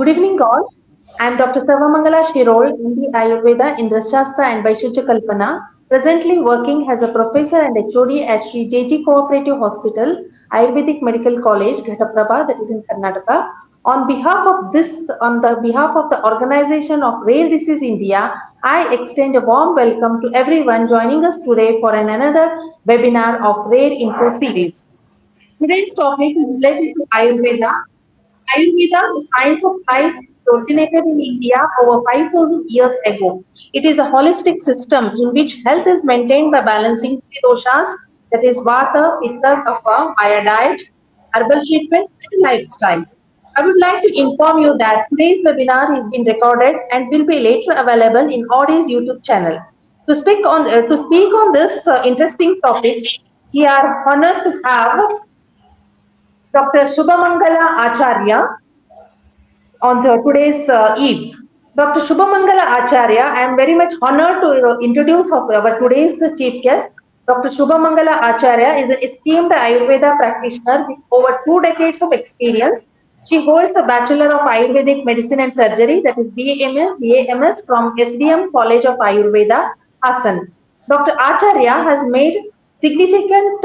evening, all. I am Dr. Sarvamangala Shirol, MD Ayurveda in Rasashastra and Vaisheshya Kalpana, presently working as a professor and HOD at Sri JG Cooperative Hospital, Ayurvedic Medical College, Ghataprabha, that is in Karnataka. On the behalf of the Organization of Rare Disease India, I extend a warm welcome to everyone joining us today for another webinar of Rare Info series. Today's topic is related to Ayurveda. Ayurveda, the science of life, originated in India over 5,000 years ago. It is a holistic system in which health is maintained by balancing three doshas, that is Vata, Pitta, Kapha, via diet, herbal treatment, and lifestyle. I would like to inform you that today's webinar is being recorded and will be later available in Audi's YouTube channel. To speak on this interesting topic, we are honored to have Dr. Shubhamangala Acharya on today's eve. Dr. Shubhamangala Acharya, I am very much honored to introduce our today's chief guest. Dr. Shubhamangala Acharya is an esteemed Ayurveda practitioner with over 2 decades of experience. She holds a Bachelor of Ayurvedic Medicine and Surgery, that is BAMS from SDM College of Ayurveda, Hassan. Dr. Acharya has made significant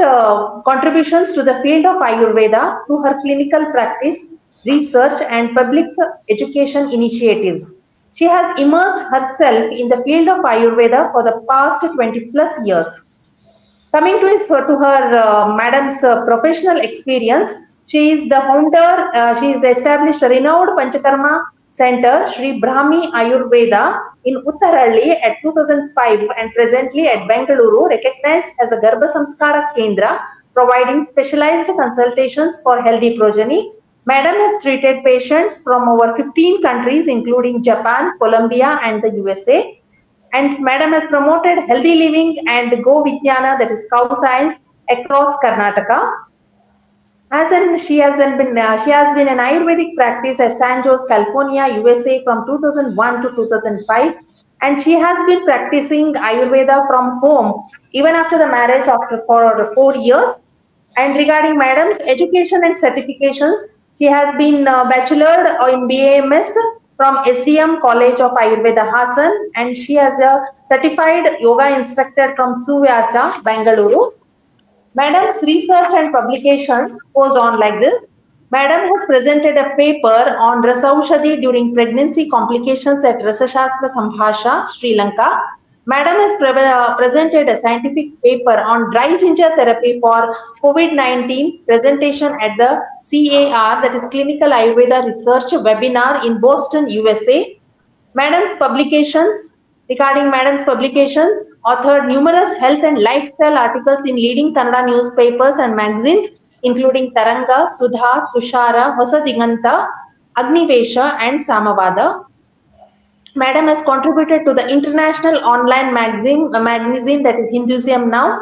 contributions to the field of Ayurveda through her clinical practice, research, and public education initiatives. She has immersed herself in the field of Ayurveda for the past 20 plus years. Coming to her madam's professional experience, she is the founder, she is established a renowned Panchakarma Center, Sri Brahmi Ayurveda in Uttaralli at 2005 and presently at Bengaluru, recognized as a Garbha Samskara Kendra, providing specialized consultations for healthy progeny. Madam has treated patients from over 15 countries, including Japan, Colombia, and the USA. And Madam has promoted healthy living and Go Vijnana, that is cow science, across Karnataka. She has been an Ayurvedic practice at San Jose, California, USA from 2001 to 2005, and she has been practicing Ayurveda from home even after the marriage for 4 years. And regarding Madam's education and certifications, she has been bachelor in BAMS from SDM College of Ayurveda, Hassan, and she has a certified yoga instructor from Suvyasa, Bengaluru. Madam's research and publications goes on like this. Madam has presented a paper on Rasaushadhi during pregnancy complications at Rasashastra Sambhasha, Sri Lanka. Madam has presented a scientific paper on dry ginger therapy for COVID-19 presentation at the CAR, that is Clinical Ayurveda Research webinar in Boston, USA. Regarding Madam's publications, authored numerous health and lifestyle articles in leading Kannada newspapers and magazines, including Taranga, Sudha, Tushara, Hosadiganta, Agnivesha, and Samavada. Madam has contributed to the international online magazine that is Hinduism Now.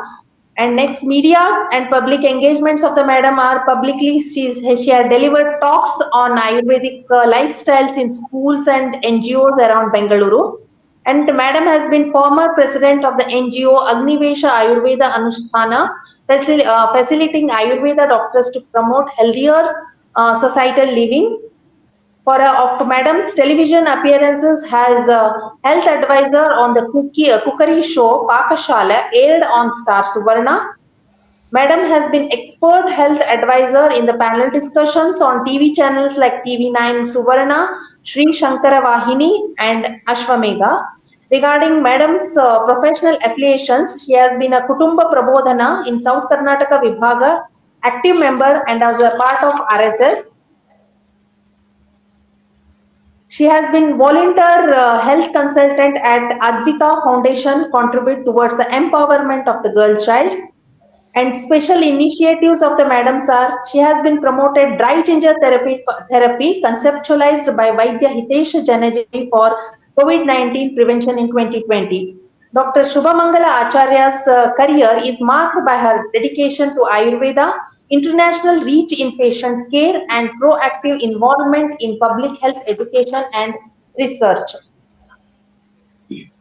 And next, media and public engagements of the Madam are publicly. She has delivered talks on Ayurvedic lifestyles in schools and NGOs around Bengaluru. And Madam has been former president of the NGO Agnivesha Ayurveda Anusthana, facilitating Ayurveda doctors to promote healthier societal living. Of Madam's television appearances has a health advisor on the cookery show Pakashala, aired on Star Suvarna. Madam has been expert health advisor in the panel discussions on TV channels like TV9 Suvarna, Sri Shankara Vahini, and Ashwamegha. Regarding Madam's professional affiliations, she has been a Kutumba Prabodhana in South Karnataka Vibhaga, active member and as a part of RSS. She has been volunteer health consultant at Advika Foundation, contribute towards the empowerment of the girl child. And special initiatives of the Madams are, she has been promoted dry ginger therapy conceptualized by Vaidya Hitesh Janaji for COVID-19 prevention in 2020. Dr. Shubhamangala Acharya's career is marked by her dedication to Ayurveda, international reach in patient care, and proactive involvement in public health education and research.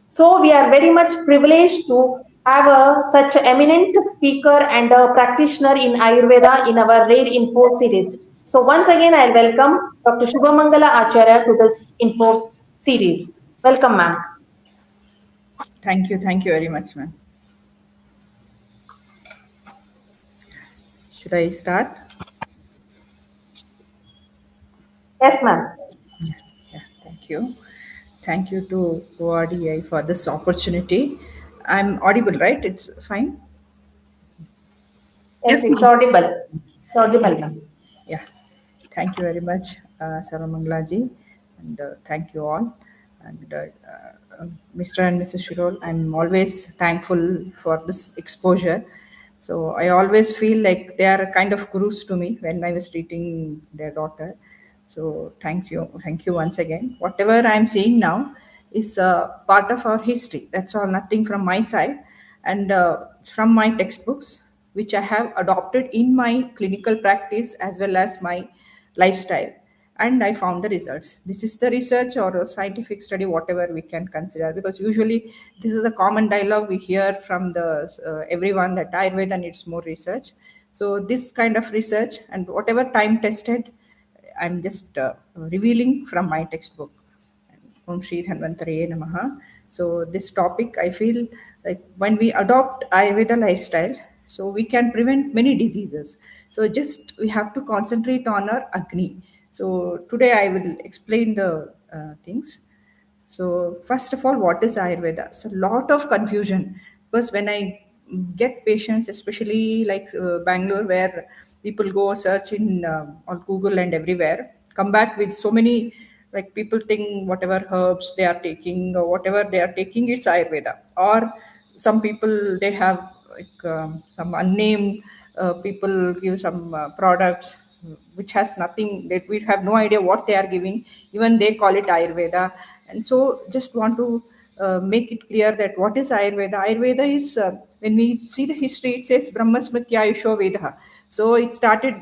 So we are very much privileged to have such an eminent speaker and a practitioner in Ayurveda in our Rare Info series. So once again, I'll welcome Dr. Shubhamangala Acharya to this info series. Welcome, ma'am. Thank you. Thank you very much, ma'am. Should I start? Yes, ma'am. Yeah, thank you. Thank you to ORDI for this opportunity. I'm audible, right? It's fine? Yes, it's audible. It's audible, Okay. ma'am. Yeah. Thank you very much, Saramangalaji, and thank you all. And Mr. and Mrs. Shirol, I'm always thankful for this exposure. So I always feel like they are kind of gurus to me when I was treating their daughter. So thank you once again. Whatever I'm seeing now is part of our history. That's all, nothing from my side, and it's from my textbooks, which I have adopted in my clinical practice as well as my lifestyle. And I found the results. This is the research or a scientific study, whatever we can consider, because usually this is a common dialogue we hear from the everyone that Ayurveda needs more research. So this kind of research and whatever time tested, I'm just revealing from my textbook. Om Shri Dhanvantaraye Namaha. So this topic, I feel like when we adopt Ayurveda lifestyle, so we can prevent many diseases. So just we have to concentrate on our Agni. So today I will explain the things. So first of all, what is Ayurveda? So a lot of confusion because when I get patients, especially like Bangalore, where people go search in on Google and everywhere, come back with so many, like people think whatever herbs they are taking or whatever they are taking, it's Ayurveda. Or some people they have like some unnamed people give some products which has nothing, that we have no idea what they are giving, even they call it Ayurveda. And so just want to make it clear that what is Ayurveda is, when we see the history, it says Brahmasmritya Ayusho Veda. So it started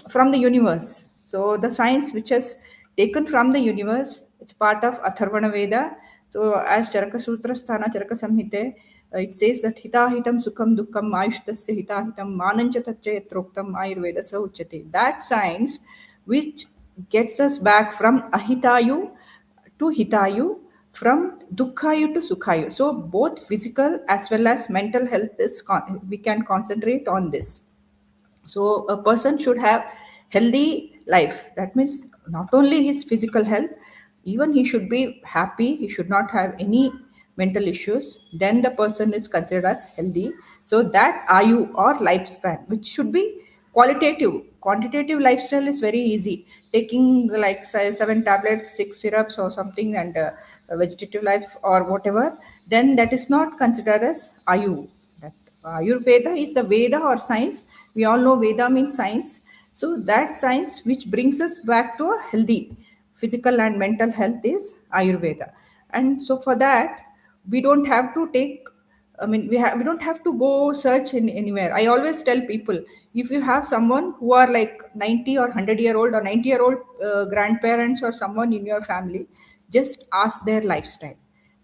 from the universe. So the science which has taken from the universe, it's part of Atharvana Veda. So as Charaka Sutra Sthana Charaka Samhite, it says that hitahitam sukham dukkam ayushtasya hitahitam manancha taccha yatroktam ayurveda sa uchyate. That science which gets us back from ahitayu to hitayu, from dukhayu to sukhayu. So both physical as well as mental health is we can concentrate on this. So a person should have healthy life. That means not only his physical health, even he should be happy. He should not have any mental issues. Then the person is considered as healthy. So that ayu or lifespan, which should be qualitative. Quantitative lifestyle is very easy. Taking like say, 7 tablets, 6 syrups or something, and a vegetative life or whatever, then that is not considered as ayu. That Ayurveda is the Veda or science. We all know Veda means science. So that science which brings us back to a healthy physical and mental health is Ayurveda. And so for that, we don't have to take, I mean, we don't have to go search in anywhere. I always tell people, if you have someone who are like 90 or 100-year-old or 90-year-old grandparents or someone in your family, just ask their lifestyle.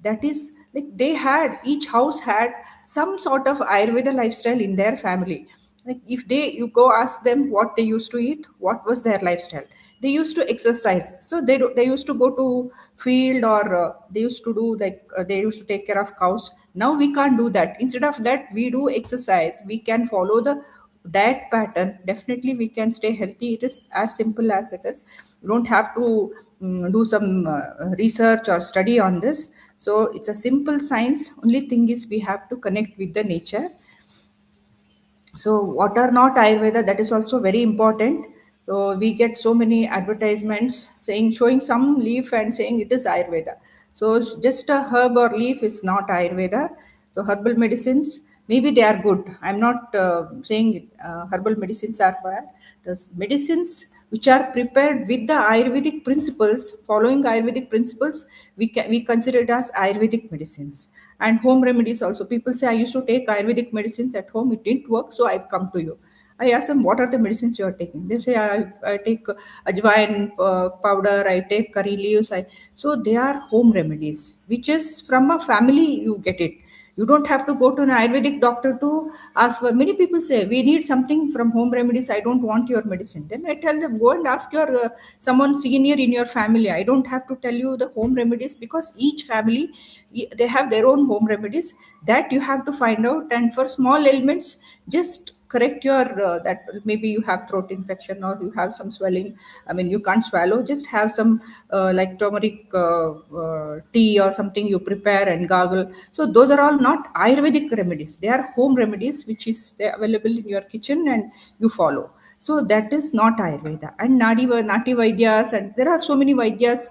That is like they had, each house had some sort of Ayurveda lifestyle in their family. Like if you go ask them what they used to eat, what was their lifestyle, they used to exercise. So they used to go to field, or they used to do like they used to take care of cows. Now we can't do that. Instead of that, we do exercise. We can follow the diet pattern. Definitely we can stay healthy. It is as simple as it is. You don't have to do some research or study on this. So it's a simple science. Only thing is we have to connect with the nature. So what are not Ayurveda, that is also very important. So we get so many advertisements saying, showing some leaf and saying it is Ayurveda. So just a herb or leaf is not Ayurveda. So herbal medicines, maybe they are good. I'm not saying herbal medicines are bad. The medicines which are prepared with the Ayurvedic principles, following Ayurvedic principles, we consider it as Ayurvedic medicines. And home remedies also. People say, I used to take Ayurvedic medicines at home, it didn't work, so I've come to you. I ask them, what are the medicines you are taking? They say, I take ajwain powder, I take curry leaves. So they are home remedies, which is from a family you get it. You don't have to go to an Ayurvedic doctor to ask for. Many people say we need something from home remedies. I don't want your medicine. Then I tell them, go and ask your someone senior in your family. I don't have to tell you the home remedies, because each family, they have their own home remedies that you have to find out. And for small ailments, just correct your that maybe you have throat infection or you have some swelling. I mean, you can't swallow, just have some like turmeric tea or something you prepare and gargle. So those are all not Ayurvedic remedies, they are home remedies which is there available in your kitchen and you follow. So that is not Ayurveda. And Nati Vaidyas, and there are so many Vaidyas,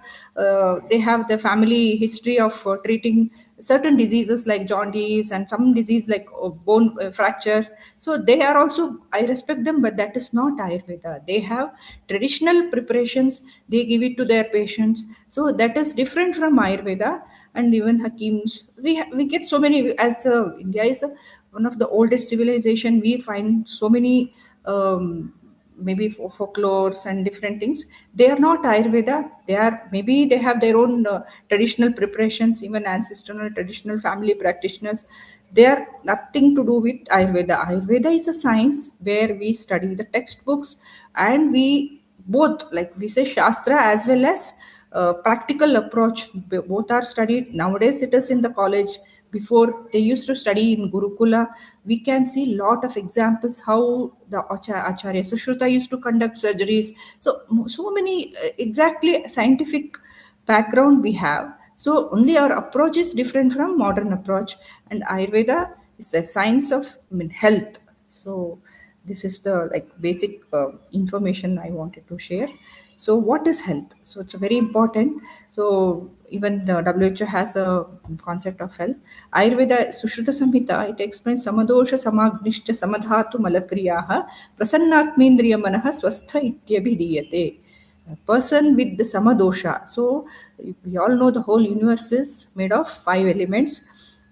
they have the family history of treating certain diseases like jaundice and some disease like bone fractures. So they are also, I respect them, but that is not Ayurveda. They have traditional preparations, they give it to their patients. So that is different from Ayurveda. And even Hakims, we get so many, as India is one of the oldest civilization, we find so many maybe folklores and different things. They are not Ayurveda. They are, maybe they have their own traditional preparations, even ancestral traditional family practitioners. They are nothing to do with Ayurveda. Ayurveda is a science where we study the textbooks, and we both, like we say, Shastra as well as practical approach, both are studied. Nowadays it is in the college. Before, they used to study in Gurukula. We can see lot of examples how the Acharya Sushruta used to conduct surgeries. So many exactly scientific background we have. So only our approach is different from modern approach. And Ayurveda is a science of, I mean, health. So this is the like basic information I wanted to share. So what is health? So it's a very important. So even the WHO has a concept of health. Ayurveda Sushruta Samhita, it explains samadosha samagnishta samadhatu malakriyaha prasannatmendriya manaha swastha ityabhidiyate. A person with the samadosha. So we all know the whole universe is made of five elements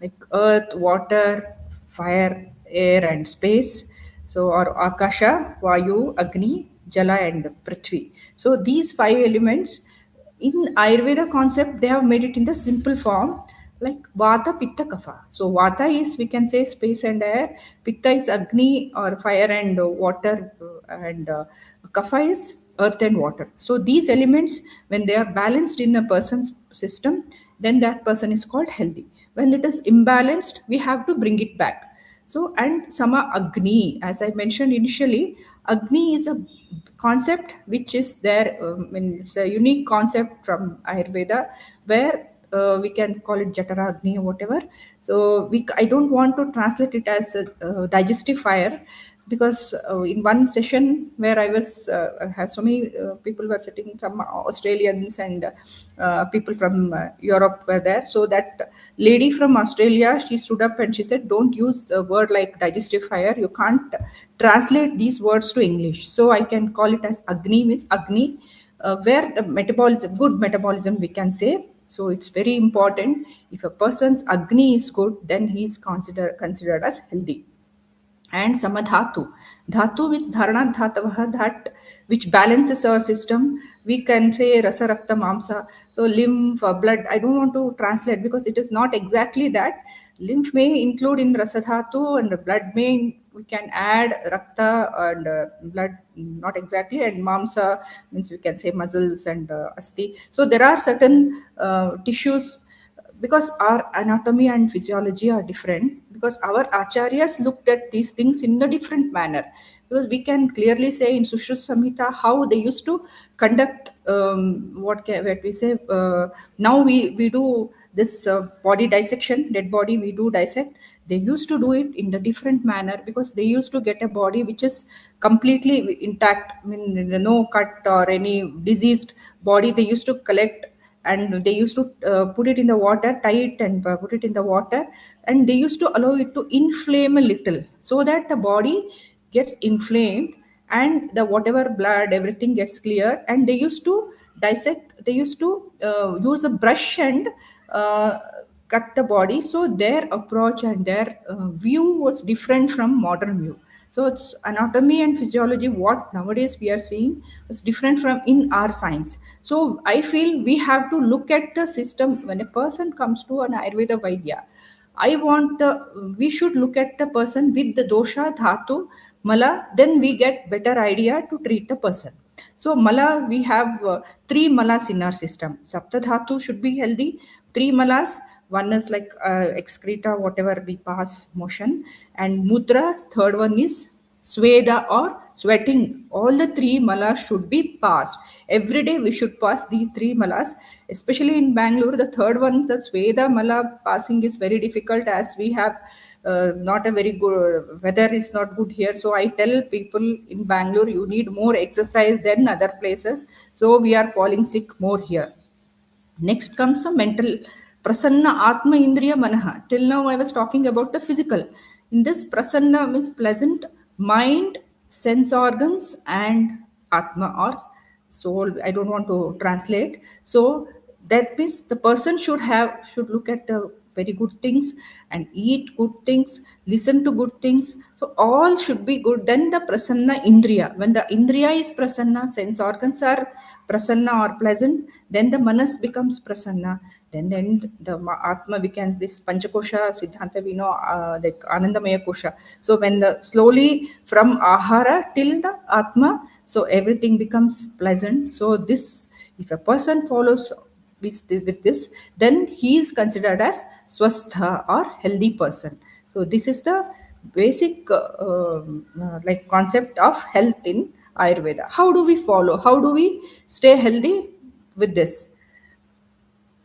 like earth, water, fire, air, and space. So, or Akasha, Vayu, Agni, Jala, and Prithvi. So, these five elements in Ayurveda concept, they have made it in the simple form like Vata, Pitta, Kapha. So, Vata is, we can say, space and air, Pitta is Agni or fire and water, and Kapha is earth and water. So, these elements, when they are balanced in a person's system, then that person is called healthy. When it is imbalanced, we have to bring it back. So, and Sama Agni, as I mentioned initially, Agni is a concept which is there. I mean, it's a unique concept from Ayurveda where we can call it Jatara Agni or whatever. So, I don't want to translate it as a digestive fire, because in one session where I had so many people were sitting, some Australians and people from Europe were there. So that lady from Australia, she stood up and she said, "Don't use the word like digestive fire. You can't translate these words to English. So I can call it as Agni, means Agni, where the metabolism, good metabolism, we can say. So it's very important. If a person's Agni is good, then he is considered as healthy. And samadhatu. Dhatu means dharana dhatavaha, that which balances our system. We can say rasa rakta mamsa. So lymph, blood. I don't want to translate because it is not exactly that. Lymph may include in rasa dhatu, and the blood may, we can add rakta and blood, not exactly, and mamsa means we can say muscles and asti. So there are certain tissues, because our anatomy and physiology are different, because our acharyas looked at these things in a different manner. Because we can clearly say in Sushruta Samhita how they used to conduct, what we say, now we do this body dissection, dead body we do dissect. They used to do it in a different manner, because they used to get a body which is completely intact. I mean, no cut or any diseased body they used to collect, and they used to put it in the water, tie it and put it in the water, and they used to allow it to inflame a little, so that the body gets inflamed and the whatever blood everything gets clear. And they used to dissect, they used to use a brush and uh, cut the body. So their approach and their view was different from modern view. So it's anatomy and physiology what nowadays we are seeing is different from in our science. So I feel we have to look at the system when a person comes to an Ayurveda Vaidya. I want we should look at the person with the dosha, dhatu, mala, then we get better idea to treat the person. So mala, we have three malas in our system. Sapta dhatu should be healthy. Three malas, one is like excreta, whatever we pass motion, and mudra. Third one is sweda or sweating. All the three malas should be passed. Every day we should pass these three malas. Especially in Bangalore, the third one, the sweda mala passing is very difficult as we have not a very good weather is not good here. So I tell people in Bangalore, you need more exercise than other places. So we are falling sick more here. Next comes a mental prasanna atma indriya manaha. Till now I was talking about the physical. In this prasanna means pleasant mind, sense organs, and atma or soul. I don't want to translate. So that means the person should look at the very good things and eat good things, listen to good things. So all should be good. Then the prasanna indriya. When the indriya is prasanna, sense organs are prasanna or pleasant, then the manas becomes prasanna. Then the atma becomes this panchakosha siddhanta we know, like anandamaya kosha. So when the slowly from ahara till the atma, so everything becomes pleasant. So this, if a person follows with this, then he is considered as swastha or healthy person. So this is the basic like concept of health in Ayurveda. How do we follow? How do we stay healthy with this?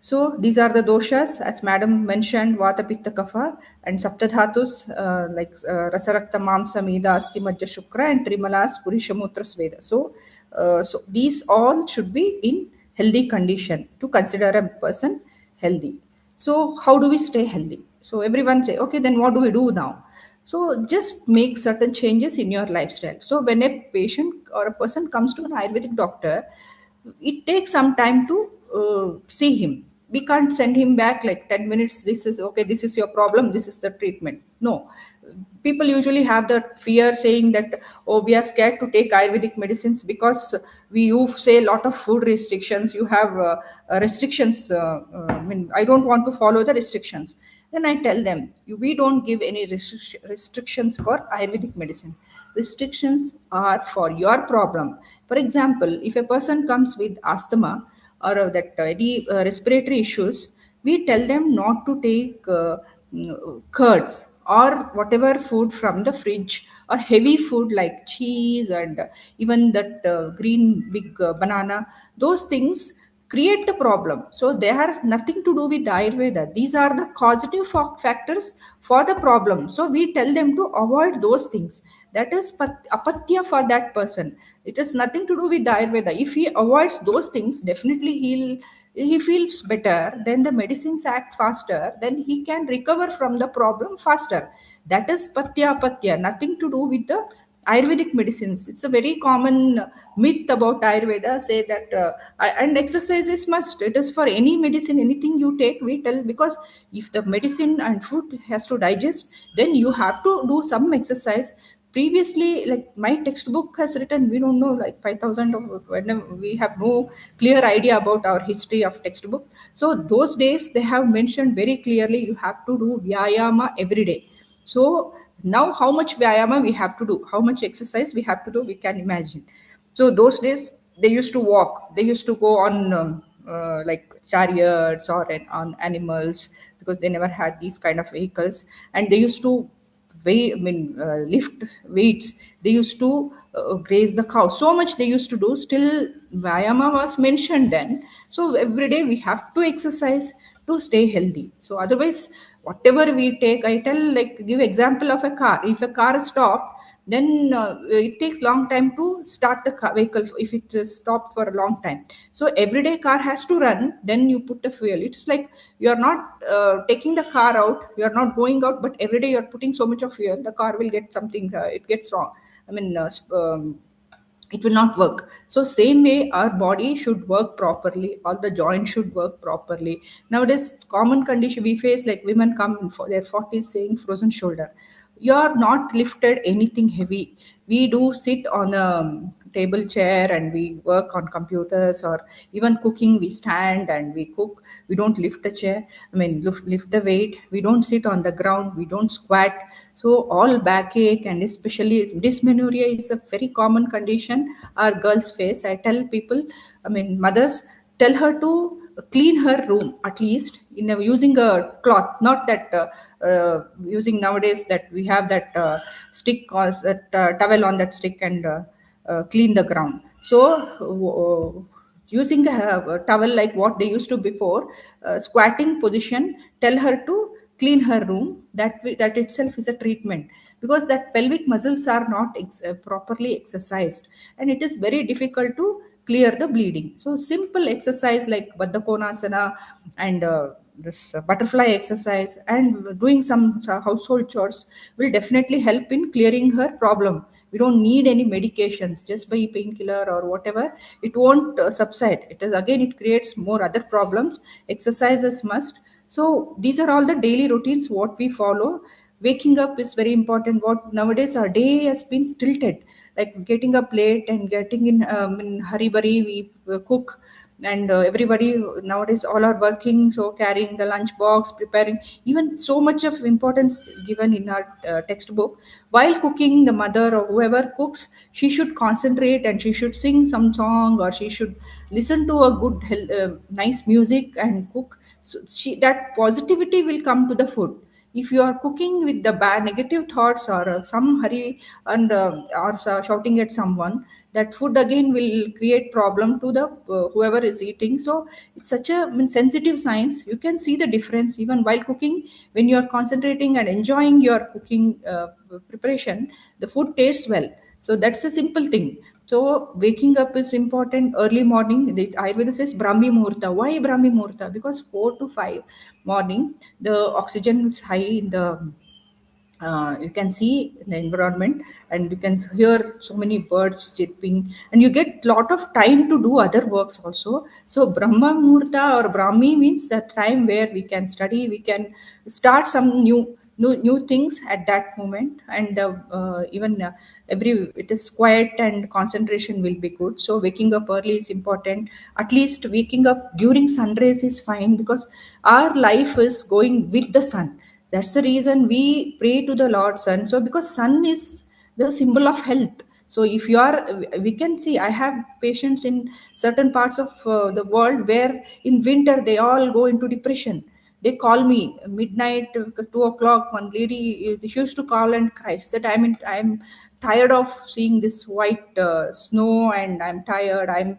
So these are the doshas, as Madam mentioned, Vata, Pitta, Kapha, and Saptadhatus, like Rasarakta, Mamsa, Meda, Asti, Majja, Shukra, and Trimalas, Purisha, Mutra, Sveda. So these all should be in healthy condition to consider a person healthy. So how do we stay healthy? So everyone say, okay, then what do we do now? So just make certain changes in your lifestyle. So when a patient or a person comes to an Ayurvedic doctor, it takes some time to see him. We can't send him back like 10 minutes. This is okay, this is your problem, this is the treatment. No. People usually have that fear saying that, oh, we are scared to take Ayurvedic medicines because you say a lot of food restrictions, you have restrictions. I mean, I don't want to follow the restrictions. Then I tell them, we don't give any restrictions for Ayurvedic medicines. Restrictions are for your problem. For example, if a person comes with asthma or that any respiratory issues, we tell them not to take curds or whatever food from the fridge, or heavy food like cheese and even that green big banana. Those things create the problem. So they have nothing to do with Ayurveda. These are the causative factors for the problem. So we tell them to avoid those things. That is apatya for that person. It has nothing to do with Ayurveda. If he avoids those things, definitely he feels better. Then the medicines act faster. Then he can recover from the problem faster. That is patya apatya. Nothing to do with the Ayurvedic medicines. It's a very common myth about Ayurveda. Say that and exercise is must. It is for any medicine, anything you take. We tell, because if the medicine and food has to digest, then you have to do some exercise. Previously, like my textbook has written, we don't know like 5,000 of whenever we have no clear idea about our history of textbook. So those days they have mentioned very clearly you have to do vyayama every day. So now how much vyayama we have to do, how much exercise we have to do, we can imagine. So those days they used to walk, they used to go on like chariots or on animals, because they never had these kind of vehicles, and they used to lift weights. They used to graze the cow. So much they used to do. Still, Vyayama was mentioned then. So every day we have to exercise to stay healthy. So otherwise, whatever we take, I tell, like give example of a car. If a car is stopped, then it takes long time to start the vehicle if it is stopped for a long time. So everyday car has to run, then you put the fuel. It's like you are not taking the car out, you are not going out, but every day you are putting so much of fuel, the car will get something, it gets wrong. I mean, it will not work. So same way our body should work properly, all the joints should work properly. Nowadays common condition we face, like women come for their 40s saying frozen shoulder. You are not lifted anything heavy. We do sit on a table chair and we work on computers, or even cooking, we stand and we cook. We don't lift the chair, lift the weight. We don't sit on the ground. We don't squat. So all backache, and especially dysmenorrhea is a very common condition our girls face. I tell people, mothers, tell her to clean her room at least using a cloth, not that using nowadays that we have that stick or that towel on that stick and clean the ground. So using a towel like what they used to before, squatting position, tell her to clean her room. That itself is a treatment, because that pelvic muscles are not properly exercised, and it is very difficult to clear the bleeding. So simple exercise like Baddha Konasana and this butterfly exercise and doing some household chores will definitely help in clearing her problem. We don't need any medications, just by painkiller or whatever. It won't subside. It creates more other problems. Exercises must. So these are all the daily routines what we follow. Waking up is very important. What nowadays our day has been tilted, like getting up late and getting in hurry burry. We cook, and everybody nowadays all are working, so carrying the lunch box, preparing, even so much of importance given in our textbook. While cooking, the mother or whoever cooks, she should concentrate and she should sing some song, or she should listen to a good nice music and cook. So that positivity will come to the food. If you are cooking with the bad negative thoughts, or some hurry and shouting at someone, that food again will create problem to the whoever is eating. So it's such a sensitive science. You can see the difference even while cooking. When you are concentrating and enjoying your cooking preparation, the food tastes well. So that's a simple thing. So waking up is important early morning. The Ayurveda says Brahmi Muhurta. Why Brahmi Muhurta? Because 4 to 5 morning, the oxygen is high in the you can see in the environment, and you can hear so many birds chirping, and you get lot of time to do other works also. So Brahma Muhurta or Brahmi means the time where we can study, we can start some new things at that moment. And even every it is quiet and concentration will be good. So waking up early is important. At least waking up during sunrise is fine, because our life is going with the sun. That's the reason we pray to the Lord Sun. So because sun is the symbol of health. So if you are, we can see, I have patients in certain parts of the world where in winter they all go into depression. They call me midnight, 2 o'clock. One lady, she used to call and cry. She said, I'm tired of seeing this white snow, and I'm tired. I'm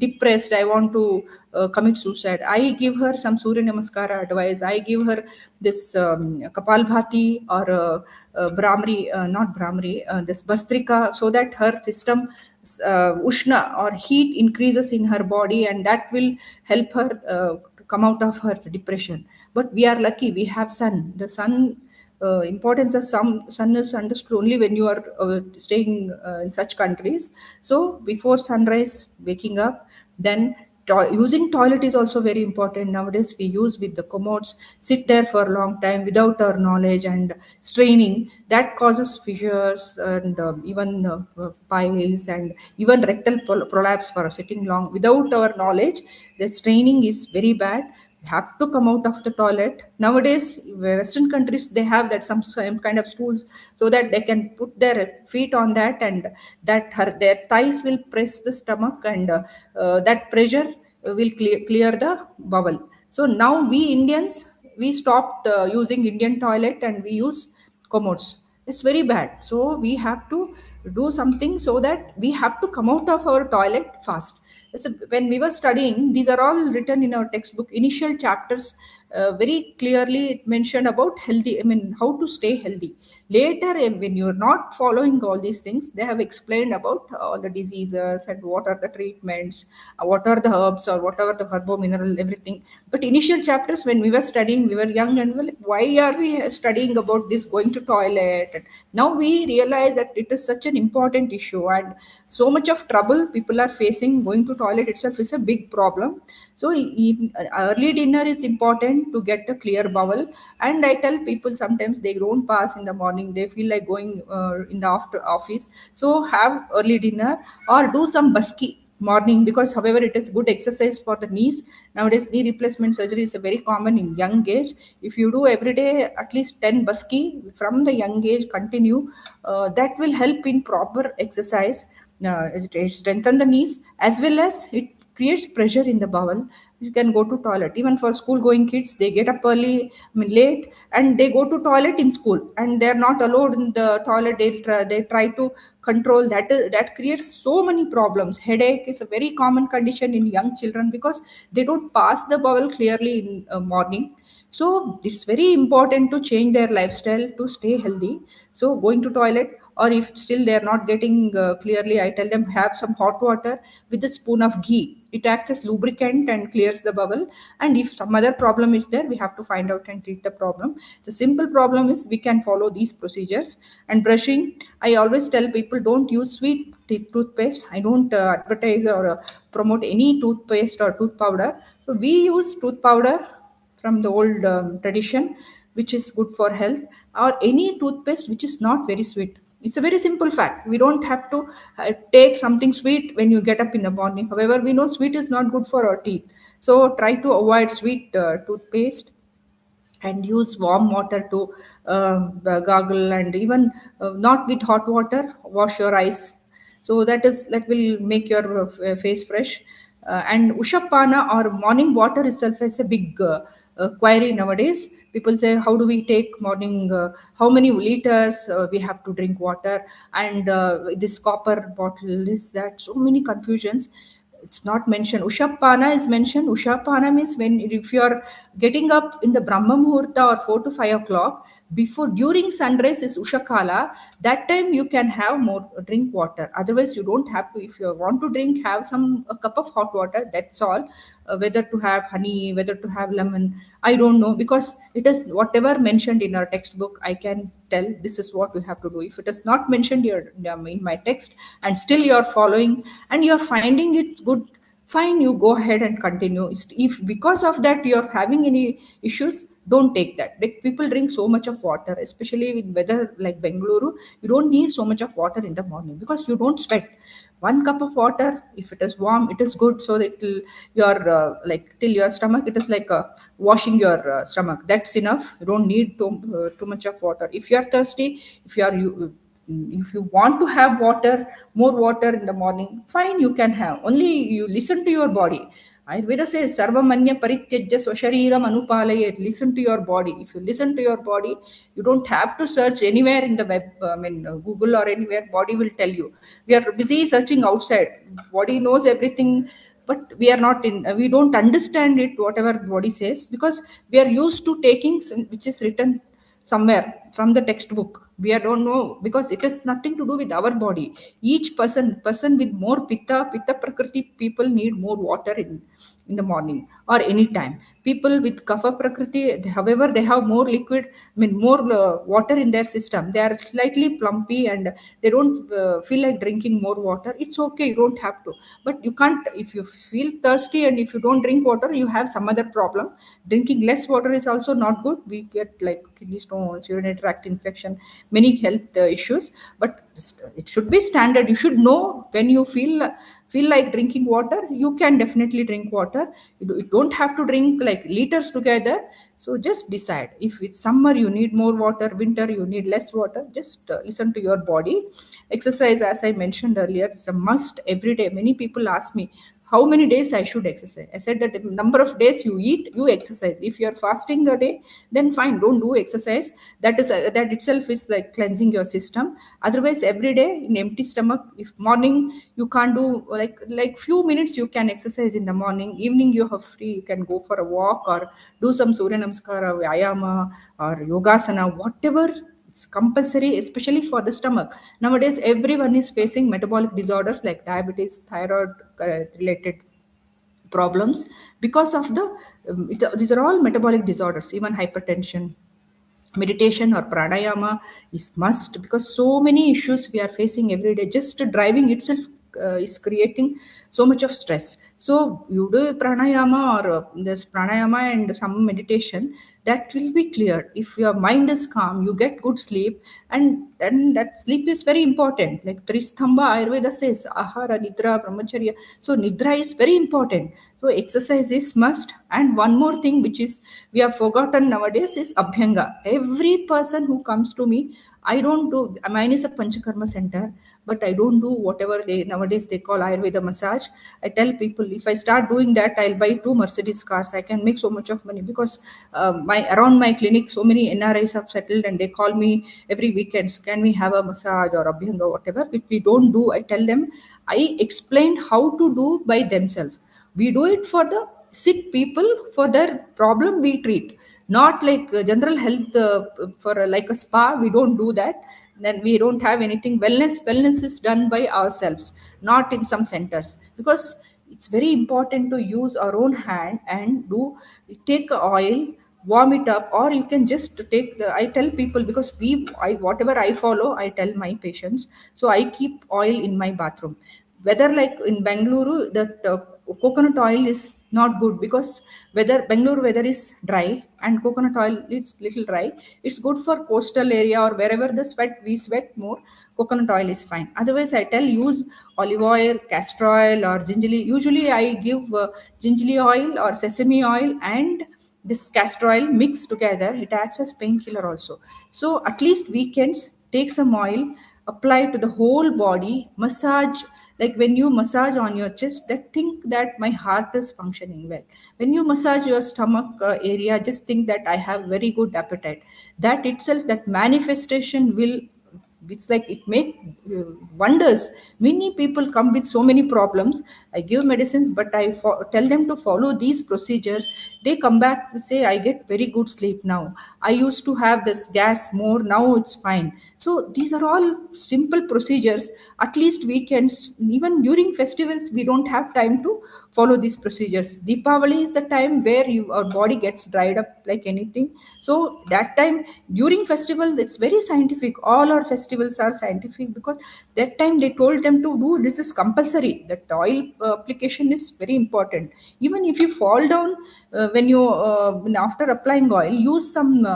depressed. I want to commit suicide. I give her some Surya Namaskara advice. I give her this Kapalbhati or Brahmari, not Brahmari, this Bastrika, so that her system Ushna or heat increases in her body, and that will help her to come out of her depression. But we are lucky, we have sun. The sun importance of some sun is understood only when you are staying in such countries. So before sunrise, waking up, then using toilet is also very important. Nowadays we use with the commodes, sit there for a long time without our knowledge, and straining that causes fissures and even piles and even rectal prolapse for sitting long without our knowledge. The straining is very bad. Have to come out of the toilet. Nowadays, Western countries, they have that some kind of stools, so that they can put their feet on that, and their thighs will press the stomach, and that pressure will clear the bowel. So now we Indians, we stopped using Indian toilet and we use commodes. It's very bad. So we have to do something so that we have to come out of our toilet fast. So when we were studying, these are all written in our textbook. Initial chapters very clearly it mentioned about healthy. How to stay healthy. Later, when you're not following all these things, they have explained about all the diseases and what are the treatments, what are the herbs or whatever the herbo mineral, everything. But initial chapters when we were studying, we were young and we were like, why are we studying about this going to toilet? And now we realize that it is such an important issue, and so much of trouble people are facing. Going to toilet itself is a big problem. So early dinner is important. important to get a clear bowel. And I tell people sometimes they don't pass in the morning, they feel like going in the after office, so have early dinner or do some busky morning, because however it is good exercise for the knees. Nowadays knee replacement surgery is a very common in young age. If you do every day at least 10 busky from the young age, continue, that will help in proper exercise. It strengthen the knees as well as it creates pressure in the bowel. You can go to toilet. Even for school going kids, they get up early, I mean late, and they go to toilet in school, and they are not allowed in the toilet. They try to control that. That creates so many problems. Headache is a very common condition in young children because they don't pass the bowel clearly in morning. So it's very important to change their lifestyle to stay healthy. So going to toilet, or if still they are not getting clearly, I tell them have some hot water with a spoon of ghee. It acts as lubricant and clears the bowel. And if some other problem is there, we have to find out and treat the problem. The simple problem is we can follow these procedures. And brushing, I always tell people don't use sweet toothpaste. I don't advertise or promote any toothpaste or tooth powder. So we use tooth powder from the old tradition, which is good for health, or any toothpaste which is not very sweet. It's a very simple fact. We don't have to take something sweet when you get up in the morning. However, we know sweet is not good for our teeth. So try to avoid sweet toothpaste and use warm water to gargle, and even not with hot water, wash your eyes. So that will make your face fresh. And ushapana or morning water itself is a big query nowadays. People say how do we take morning, how many liters we have to drink water, and this copper bottle is that, so many confusions. It's not mentioned. Ushapana is mentioned. Ushapana means when if you are getting up in the Brahma Muhurta or 4 to 5 o'clock, before during sunrise is Ushakala. That time you can have more drink water. Otherwise you don't have to. If you want to drink, have some a cup of hot water. That's all. Whether to have honey, whether to have lemon, I don't know, because it is whatever mentioned in our textbook. I can tell this is what we have to do. If it is not mentioned here in my text, and still you are following and you are finding it good, fine, you go ahead and continue. If because of that you are having any issues, don't take that. People drink so much of water, especially with weather like Bengaluru. You don't need so much of water in the morning because you don't sweat. One cup of water, if it is warm, it is good. So it will your like till your stomach, it is like washing your stomach. That's enough. You don't need too much of water. If you are thirsty, if you are you if you want to have water, more water in the morning, fine, you can have. Only you listen to your body. Ayurveda says sarvamanya parityajya swashariram anupalayet. Listen to your body. If you listen to your body, you don't have to search anywhere in the web, Google or anywhere. Body will tell you. We are busy searching outside. Body knows everything, but we are not in. We don't understand it whatever body says, because we are used to taking which is written somewhere from the textbook. Don't know, because it has nothing to do with our body. Each person with more pitta prakriti, people need more water in the morning or any time. People with kapha prakriti, however they have more liquid, more water in their system, they are slightly plumpy and they don't feel like drinking more water. It's okay, you don't have to. But you can't, if you feel thirsty and if you don't drink water, you have some other problem. Drinking less water is also not good. We get like kidney stones, urinary tract infection, many health issues. But it should be standard. You should know when you feel like drinking water, you can definitely drink water. You don't have to drink like liters together. So just decide, if it's summer you need more water, winter you need less water. Just listen to your body. Exercise, as I mentioned earlier, is a must every day. Many people ask me how many days I should exercise. I said that the number of days you eat, you exercise. If you are fasting a day, then fine, don't do exercise. That itself is like cleansing your system. Otherwise, every day in empty stomach, if morning you can't do like few minutes, you can exercise in the morning. Evening you have free, you can go for a walk or do some Surya Namaskara, Vyayama or Yogasana, whatever. It's compulsory, especially for the stomach. Nowadays, everyone is facing metabolic disorders like diabetes, thyroid related problems because of these are all metabolic disorders, even hypertension. Meditation or pranayama is must, because so many issues we are facing every day. Just driving itself is creating so much of stress. So you do pranayama or this pranayama and some meditation, that will be clear. If your mind is calm, you get good sleep, and then that sleep is very important. Like Tristamba Ayurveda says, ahara, nidra, brahmacharya. So nidra is very important. So exercise is must. And one more thing which is we have forgotten nowadays is abhyanga. Every person who comes to me, I don't do, mine is a panchakarma center, but I don't do whatever they nowadays they call Ayurveda massage. I tell people, if I start doing that, I'll buy two Mercedes cars. I can make so much of money, because my around my clinic, so many NRIs have settled, and they call me every weekends. Can we have a massage or abhyanga, whatever? If we don't do, I tell them, I explain how to do by themselves. We do it for the sick people, for their problem we treat, not like general health for like a spa. We don't do that. Then we don't have anything. Wellness is done by ourselves, not in some centers, because it's very important to use our own hand and do. Take a oil, warm it up, or you can just take the, I tell people, because I whatever I follow, I tell my patients. So I keep oil in my bathroom. Whether like in Bangalore, that coconut oil is not good, because whether Bangalore weather is dry and coconut oil is little dry. It's good for coastal area or wherever the sweat we sweat more. Coconut oil is fine. Otherwise, I tell use olive oil, castor oil, or gingerly. Usually I give gingerly oil or sesame oil and this castor oil mixed together. It acts as painkiller also. So at least weekends, take some oil, apply to the whole body, massage. Like when you massage on your chest, that think that my heart is functioning well. When you massage your stomach area, just think that I have very good appetite. That itself, that manifestation will, it's like it make wonders. Many people come with so many problems. I give medicines, but tell them to follow these procedures. They come back to say, I get very good sleep now. I used to have this gas more, now it's fine. So these are all simple procedures. At least weekends, even during festivals, we don't have time to follow these procedures. Deepavali is the time where our body gets dried up like anything. So that time, during festival, it's very scientific. All our festivals are scientific, because that time they told them to do this is compulsory. That oil application is very important. Even if you fall down when you after applying oil, use some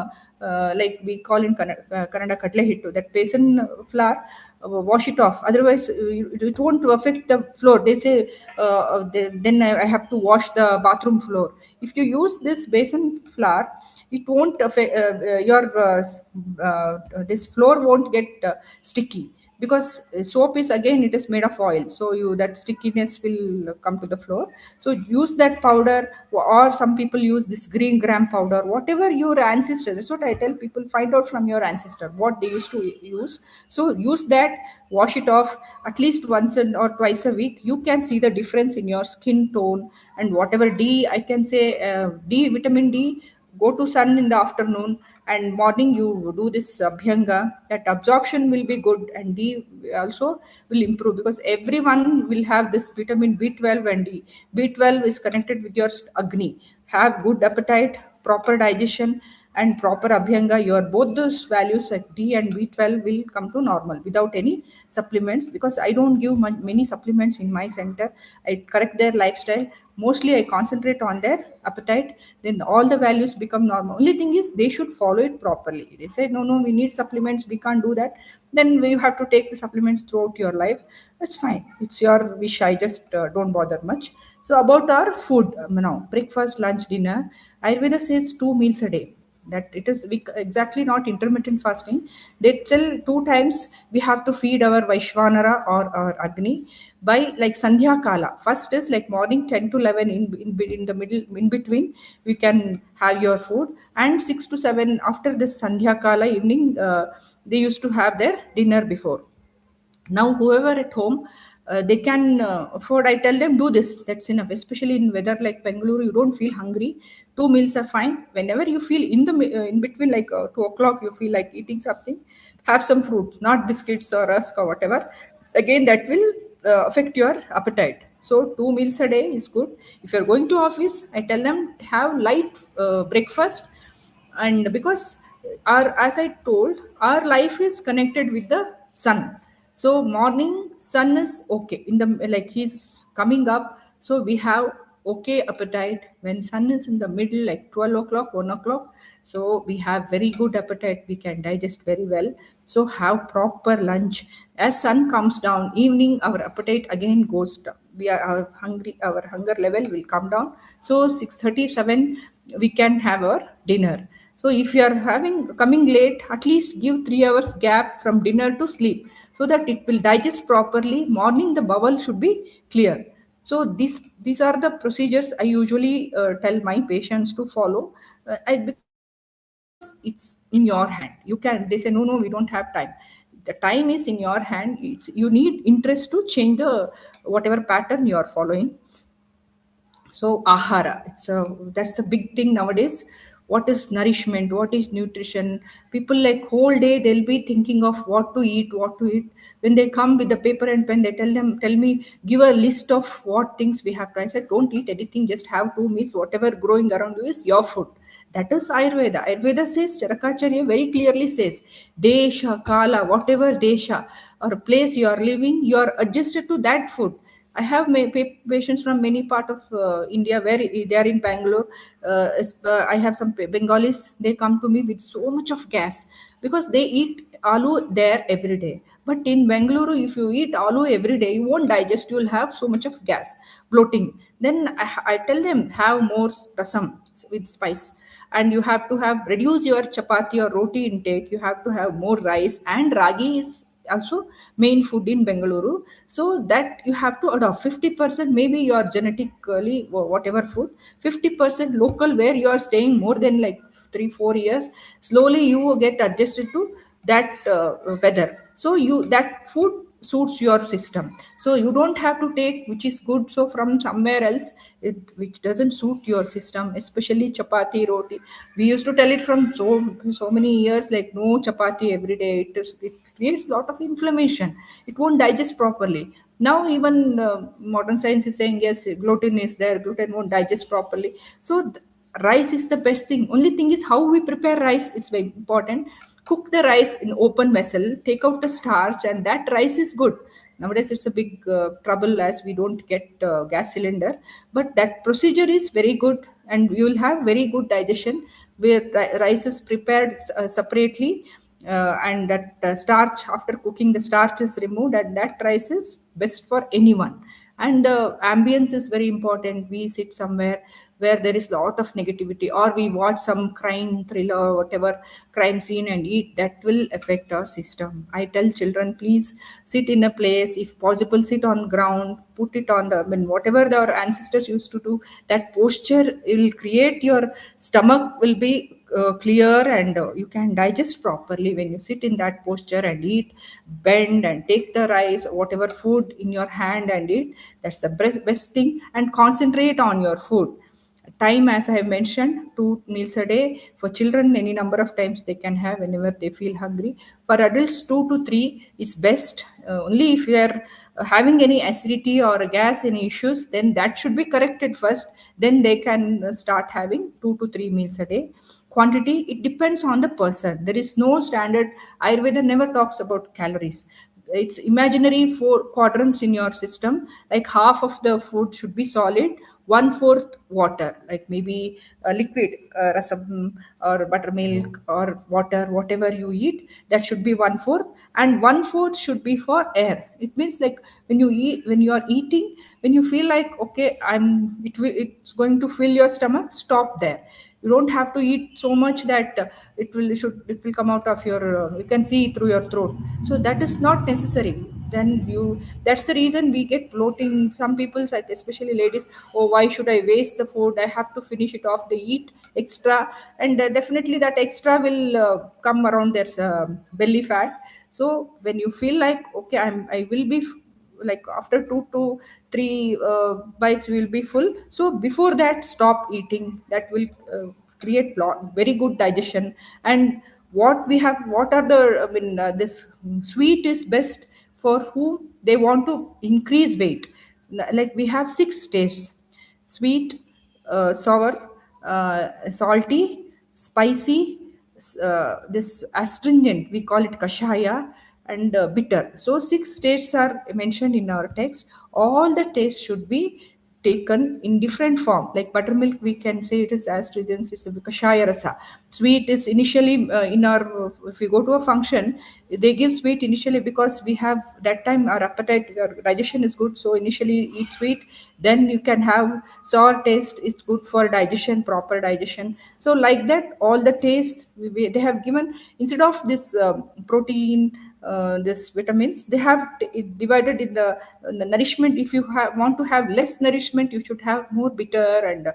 like we call in Kannada kadle hittu, that basin flour, wash it off. Otherwise, it won't affect the floor. They say then I have to wash the bathroom floor. If you use this basin flour, it won't affect your this floor won't get sticky, because soap is again it is made of oil, so you that stickiness will come to the floor. So use that powder, or some people use this green gram powder, whatever your ancestors. That's what I tell people, find out from your ancestor what they used to use. So use that, wash it off at least once or twice a week. You can see the difference in your skin tone. And whatever D, I can say D, vitamin D, go to sun in the afternoon, and morning you do this abhyanga. That absorption will be good, and D also will improve, because everyone will have this vitamin B12 and D. B12 is connected with your agni. Have good appetite, proper digestion, and proper abhyanga, your both those values like D and B12 will come to normal without any supplements. Because I don't give many supplements in my center. I correct their lifestyle. Mostly I concentrate on their appetite. Then all the values become normal. Only thing is they should follow it properly. They say no, we need supplements, we can't do that. Then you have to take the supplements throughout your life. That's fine, it's your wish. I just don't bother much. So about our food, now breakfast, lunch, dinner, Ayurveda says 2 meals a day. That it is exactly not intermittent fasting. They tell 2 times we have to feed our Vaishvanara or our Agni by like Sandhya Kala. First is like morning 10 to 11, in the middle, in between we can have your food. And 6 to 7 after this Sandhya Kala evening, they used to have their dinner before. Now whoever at home, they can afford, I tell them do this, that's enough. Especially in weather like Bengaluru, you don't feel hungry, 2 meals are fine. Whenever you feel in the in between, like 2 o'clock, you feel like eating something, have some fruit, not biscuits or rusk or whatever. Again, that will affect your appetite. So 2 meals a day is good. If you're going to office, I tell them have light breakfast. And because our, as I told, our life is connected with the sun. So morning sun is okay in the, like he's coming up, so we have okay appetite. When sun is in the middle, like 12 o'clock, 1 o'clock, so we have very good appetite, we can digest very well. So have proper lunch. As sun comes down, evening, our appetite again goes down, we are hungry, our hunger level will come down. So 6:37 we can have our dinner. So if you are having coming late, at least give 3 hours gap from dinner to sleep, so that it will digest properly. Morning the bowel should be clear. So these are the procedures I usually tell my patients to follow. It's in your hand. You can, they say no, no, we don't have time. The time is in your hand. It's, you need interest to change the whatever pattern you are following. So ahara, it's a, that's the big thing nowadays. What is nourishment, what is nutrition? People like whole day they'll be thinking of what to eat, what to eat. When they come with the paper and pen, they tell me, give a list of what things we have to. I said, don't eat anything, just have 2 meals. Whatever growing around you is your food. That is Ayurveda. Ayurveda says, Charakacharya very clearly says, desha kala, whatever desha or place you are living, you are adjusted to that food. I have patients from many part of India where they are in Bangalore. I have some Bengalis. They come to me with so much of gas because they eat aloo there every day. But in Bangalore, if you eat aloo every day, you won't digest. You will have so much of gas, bloating. Then I tell them, have more rasam with spice, and you have to have reduce your chapati or roti intake. You have to have more rice, and ragi is also main food in Bengaluru. So that you have to adopt 50%, maybe your genetically whatever food, 50% local where you are staying more than like 3 4 years. Slowly you will get adjusted to that weather. So you, that food suits your system. So you don't have to take which is good so from somewhere else, which doesn't suit your system, especially chapati roti. We used to tell it from so many years, like no chapati every day. It creates a lot of inflammation. It won't digest properly. Now even modern science is saying yes, gluten is there, gluten won't digest properly. So rice is the best thing. Only thing is how we prepare rice is very important. Cook the rice in open vessel, take out the starch, and that rice is good. Nowadays it's a big trouble as we don't get gas cylinder, but that procedure is very good, and you will have very good digestion where rice is prepared separately. And that starch, after cooking the starch is removed, and that rice is best for anyone. And ambience is very important. We sit somewhere where there is lot of negativity, or we watch some crime thriller or whatever crime scene and eat, that will affect our system. I tell children, please sit in a place, if possible sit on ground, put it on the, I mean, whatever our ancestors used to do, that posture will create your stomach will be clear, and you can digest properly when you sit in that posture and eat, bend and take the rice whatever food in your hand and eat. That's the best thing. And concentrate on your food. Time, as I have mentioned, 2 meals a day. For children, any number of times they can have whenever they feel hungry. For adults, 2 to 3 is best. Only if you are having any acidity or gas, any issues, then that should be corrected first. Then they can start having 2 to 3 meals a day. Quantity, it depends on the person. There is no standard. Ayurveda never talks about calories. It's imaginary four quadrants in your system. Like half of the food should be solid, one fourth water, like maybe a liquid, rasam or buttermilk or water, whatever you eat, that should be one fourth, and one fourth should be for air. It means like when you eat, when you are eating, when you feel like okay, it's going to fill your stomach, stop there. You don't have to eat so much that it will come out of your you can see through your throat. So that is not necessary. Then you, that's the reason we get bloating. Some people, like especially ladies, oh, why should I waste the food, I have to finish it off, they eat extra. And definitely that extra will come around their belly fat. So when you feel like okay, I will be like after 2 to 3 bites we will be full, so before that stop eating. That will create very good digestion. And what we have, what are the, I mean, this sweet is best for whom they want to increase weight. Like we have 6 tastes: sweet, sour, salty, spicy, this astringent, we call it kashaya, and bitter. So six tastes are mentioned in our text. All the tastes should be taken in different form. Like buttermilk, we can say it is astringent, it's a kashaya rasa. Sweet is initially in our, if we go to a function, they give sweet initially because we have that time our appetite, our digestion is good. So initially eat sweet, then you can have sour taste is good for digestion, proper digestion. So like that, all the taste they have given instead of this protein, this vitamins they have divided in the nourishment. If you want to have less nourishment, you should have more bitter and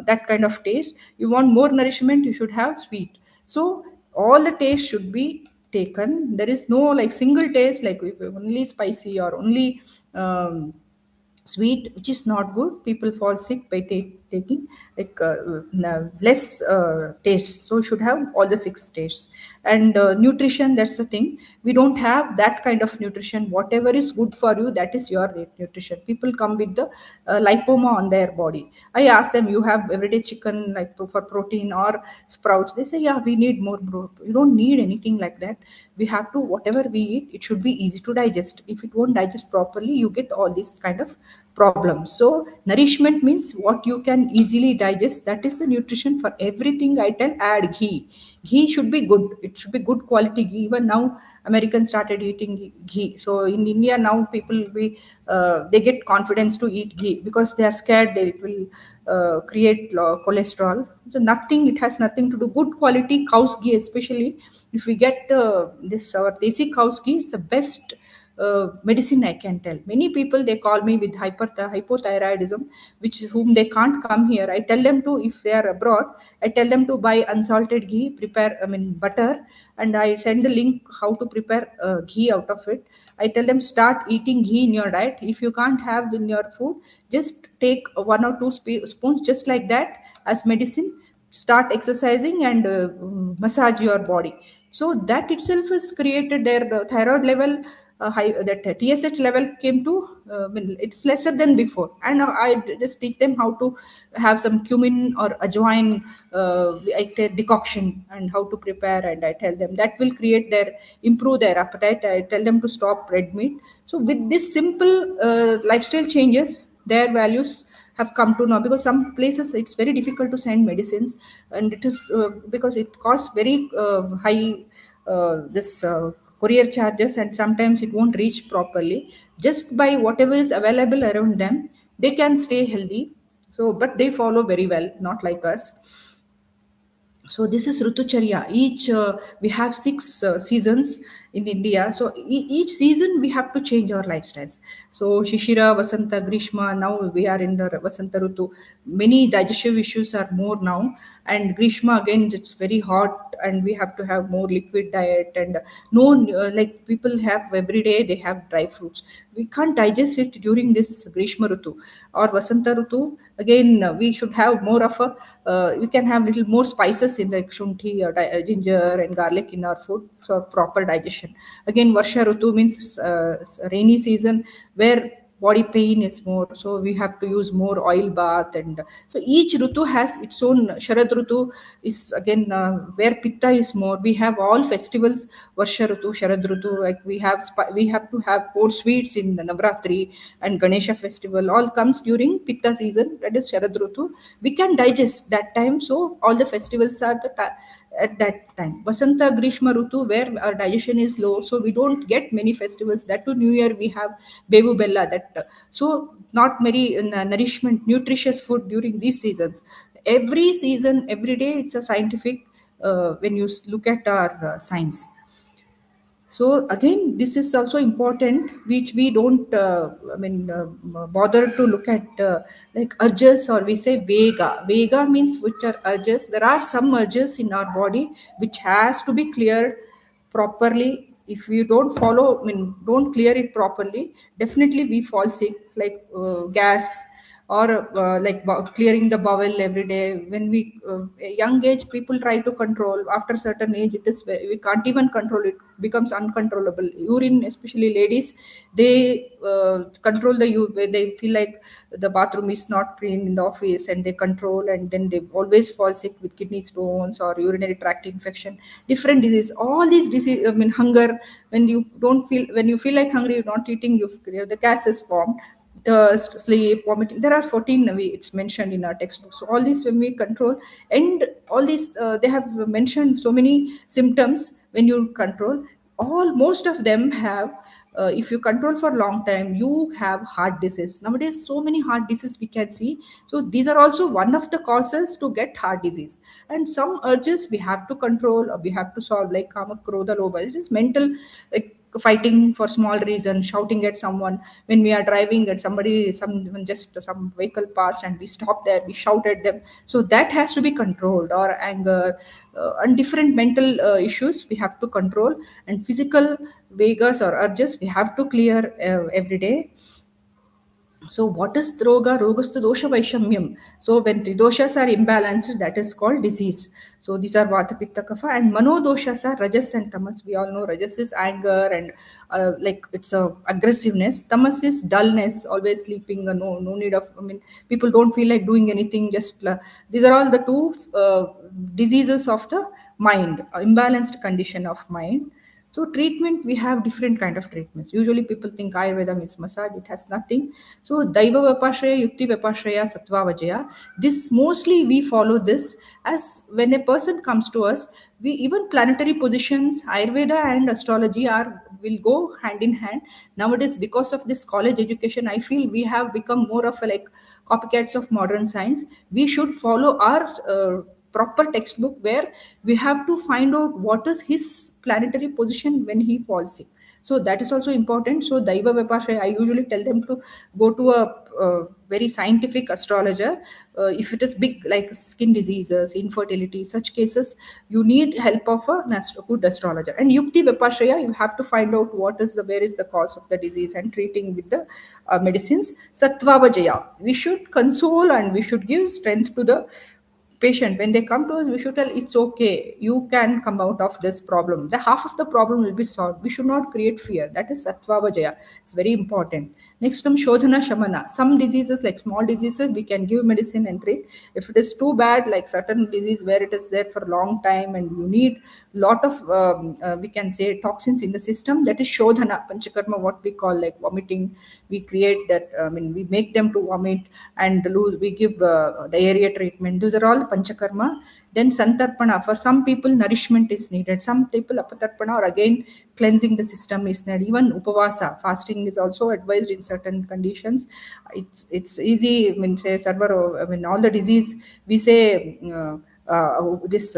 that kind of taste. You want more nourishment, you should have sweet. So all the taste should be taken. There is no like single taste, like if only spicy or only sweet, which is not good. People fall sick by taking like less taste. So should have all the six tastes. And nutrition, that's the thing, we don't have that kind of nutrition. Whatever is good for you, that is your nutrition. People come with the lipoma on their body. I ask them, you have everyday chicken like for protein or sprouts? They say, yeah, we need more you don't need anything like that. We have to, whatever we eat, it should be easy to digest. If it won't digest properly, you get all these kind of problems. So nourishment means what you can easily digest, that is the nutrition. For everything I tell, add ghee. Ghee should be good, it should be good quality ghee. Even now Americans started eating ghee. So in India now, people we they get confidence to eat ghee because they are scared that it will create cholesterol. So nothing, it has nothing to do. Good quality cow's ghee, especially if we get this our desi cow's ghee, is the best medicine, I can tell. Many people, they call me with hypothyroidism, which whom they can't come here. I tell them to, if they are abroad, I tell them to buy unsalted ghee, prepare, I mean butter, and I send the link how to prepare ghee out of it. I tell them, start eating ghee in your diet. If you can't have in your food, just take one or two spoons, just like that, as medicine. Start exercising and massage your body. So that itself has created their thyroid level, high, that TSH level came to, it's lesser than before. And I just teach them how to have some cumin or ajwain, I take decoction, and how to prepare. And I tell them that will create their, improve their appetite. I tell them to stop red meat. So with this simple lifestyle changes, their values have come to know. Because some places it's very difficult to send medicines, and it is because it costs very high this courier charges, and sometimes it won't reach properly. Just by whatever is available around them, they can stay healthy. So but they follow very well, not like us. So this is Rutucharya. Each we have six seasons in India. So each season we have to change our lifestyles. So Shishira, Vasanta, Grishma. Now we are in the Vasanta Rutu. Many digestive issues are more now, and Grishma again it's very hot, and we have to have more liquid diet. And no, like people have every day they have dry fruits. We can't digest it during this Grishma Rutu or Vasanta Rutu. Again, we should have more of a, you can have little more spices in like shunthi or ginger and garlic in our food for proper digestion. Again, Varsha Rutu means rainy season, where body pain is more, so we have to use more oil bath. And so each Rutu has its own. Sharad Rutu is again where pitta is more. We have all festivals, Varsha Rutu, Sharad Rutu, like we have we have to have four sweets in the Navratri and Ganesha festival, all comes during pitta season, that is Sharad Rutu. We can digest that time, so all the festivals are at that time. Vasanta, Grishma Rutu, where our digestion is low, so we don't get many festivals. That to New Year we have Bevu Bella. That so not very nourishment, nutritious food during these seasons. Every season, every day, it's a scientific. When you look at our science, so again, this is also important, which we don't, bother to look at, like urges, or we say vega. Vega means which are urges. There are some urges in our body which has to be cleared properly. If we don't follow, don't clear it properly, definitely we fall sick, like gas, or like clearing the bowel every day. When we young age, people try to control. After certain age, it is we can't even control it, becomes uncontrollable. Urine, especially ladies, they control the they feel like the bathroom is not clean in the office, and they control, and then they always fall sick with kidney stones or urinary tract infection, different disease. All these disease, I mean hunger, when you don't feel, when you feel like hungry, you're not eating, the gas is formed, thirst, sleep, vomiting. There are 14 it's mentioned in our textbook. So all these when we control, and all these they have mentioned so many symptoms when you control. All most of them have, if you control for a long time, you have heart disease. Nowadays, so many heart disease we can see. So these are also one of the causes to get heart disease. And some urges we have to control, or we have to solve, like kama, krodha, lobha. It is mental, like fighting for small reason, shouting at someone when we are driving at somebody, someone, just some vehicle passed and we stop there, we shout at them. So that has to be controlled. Or anger, and different mental issues we have to control. And physical vegas or urges we have to clear every day. So what is droga? Rogastu dosha vaishamyam. So when tridoshas are imbalanced, that is called disease. So these are vata, pitta, kapha, and manodoshas are rajas and tamas. We all know rajas is anger and like it's a aggressiveness. Tamas is dullness, always sleeping, no need of. I mean, people don't feel like doing anything. Just these are all the two diseases of the mind, imbalanced condition of mind. So treatment, we have different kind of treatments. Usually people think Ayurveda means massage. It has nothing. So Daiva Vipashraya, Yukti Vipashraya, Sattva Vajaya. This mostly we follow this as when a person comes to us. We even planetary positions, Ayurveda and astrology are will go hand in hand. Nowadays, because of this college education, I feel we have become more of a like copycats of modern science. We should follow our proper textbook, where we have to find out what is his planetary position when he falls sick. So that is also important. So Daiva Vipashraya, I usually tell them to go to a very scientific astrologer. If it is big like skin diseases, infertility, such cases, you need help of a good astrologer. And Yukti Vipashraya, you have to find out what is the where is the cause of the disease and treating with the medicines. Sattva Vajaya, we should console and we should give strength to the patient. When they come to us, we should tell it's okay, you can come out of this problem, the half of the problem will be solved. We should not create fear. That is sattva vajaya. It's very important. Next comes shodhana shamana. Some diseases, like small diseases, we can give medicine and treat. If it is too bad, like certain disease where it is there for a long time and you need lot of we can say toxins in the system, that is shodhana panchakarma, what we call like vomiting. We create that, I mean, we make them to vomit and lose. We give diarrhea treatment. Those are all panchakarma. Then santarpana, for some people nourishment is needed, some people apatarpana, or again cleansing the system is needed. Even upavasa, fasting is also advised in certain conditions. It's easy, I mean, say server, I mean, all the disease we say this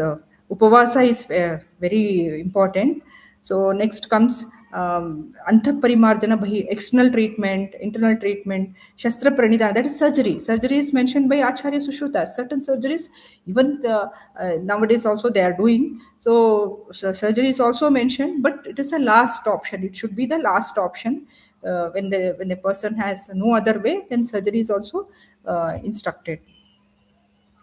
upavasa is very important. So next comes antaparimarjana bhahi, external treatment, internal treatment, shastra pranidhana, that is surgery. Surgery is mentioned by Acharya Sushruta. Certain surgeries, even nowadays also they are doing. So surgery is also mentioned, but it is a last option. It should be the last option. When the person has no other way, then surgery is also instructed.